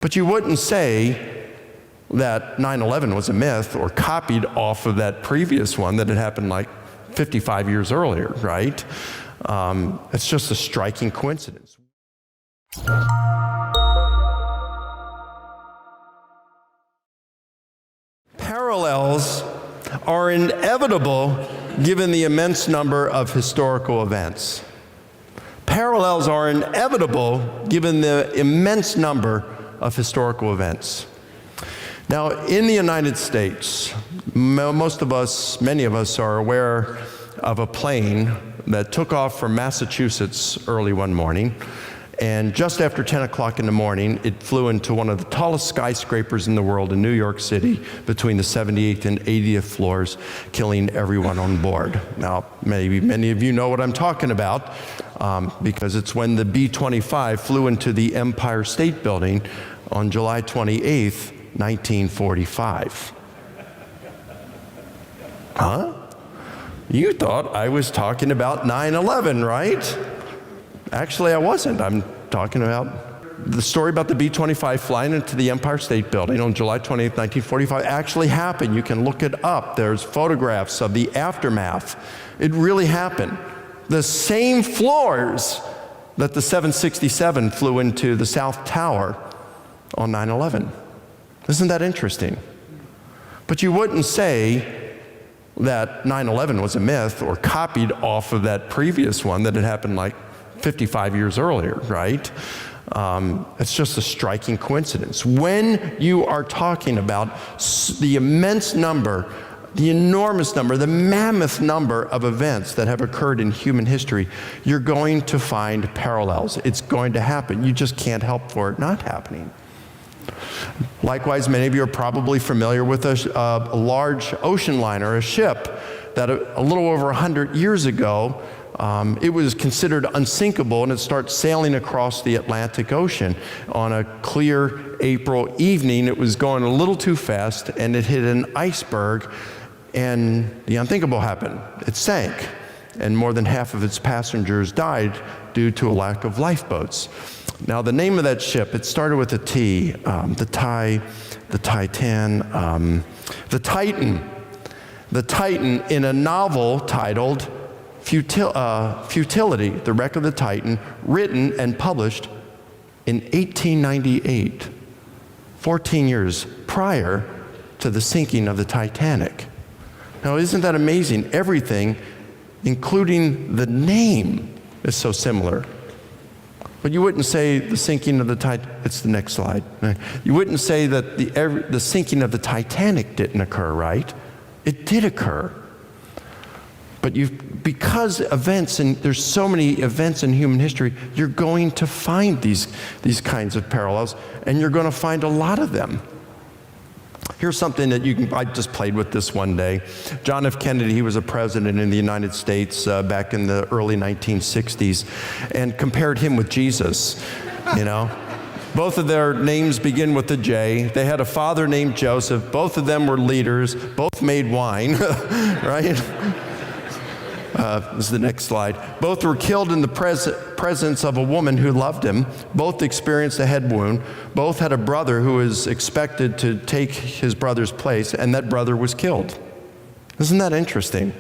But you wouldn't say that 9/11 was a myth or copied off of that previous one that had happened like 55 years earlier, right? It's just a striking coincidence. Parallels are inevitable given the immense number of historical events. Parallels are inevitable given the immense number of historical events. Now, in the United States, many of us are aware of a plane that took off from Massachusetts early one morning, and just after 10 o'clock in the morning, it flew into one of the tallest skyscrapers in the world in New York City between the 78th and 80th floors, killing everyone on board. Now, maybe many of you know what I'm talking about, because it's when the B-25 flew into the Empire State Building on July 28th, 1945. Huh? You thought I was talking about 9/11, right? Actually, I wasn't. I'm talking about the story about the B-25 flying into the Empire State Building on July 28th, 1945 actually happened. You can look it up. There's photographs of the aftermath. It really happened. The same floors that the 767 flew into the South Tower on 9/11. Isn't that interesting? But you wouldn't say that 9/11 was a myth or copied off of that previous one that had happened like 55 years earlier, right? It's just a striking coincidence. When you are talking about the immense number, the enormous number, the mammoth number of events that have occurred in human history, you're going to find parallels. It's going to happen. You just can't help for it not happening. Likewise, many of you are probably familiar with a large ocean liner, a ship that a little over 100 years ago, it was considered unsinkable, and it starts sailing across the Atlantic Ocean. On a clear April evening, it was going a little too fast, and it hit an iceberg, and the unthinkable happened. It sank, and more than half of its passengers died due to a lack of lifeboats. Now, the name of that ship, it started with a T, the Titan, in a novel titled Futility, The Wreck of the Titan, written and published in 1898, 14 years prior to the sinking of the Titanic. Now, isn't that amazing? Everything, including the name, is so similar. But you wouldn't say the sinking of the Titanic, it's the next slide. You wouldn't say that the sinking of the Titanic didn't occur, right? It did occur. But because events, and there's so many events in human history, you're going to find these kinds of parallels, and you're going to find a lot of them. Here's something that I just played with this one day. John F. Kennedy, he was a president in the United States back in the early 1960s, and compared him with Jesus, you know. Both of their names begin with a J. They had a father named Joseph. Both of them were leaders. Both made wine, right? This is the next slide. Both were killed in the presence of a woman who loved him. Both experienced a head wound. Both had a brother who was expected to take his brother's place, and that brother was killed. Isn't that interesting?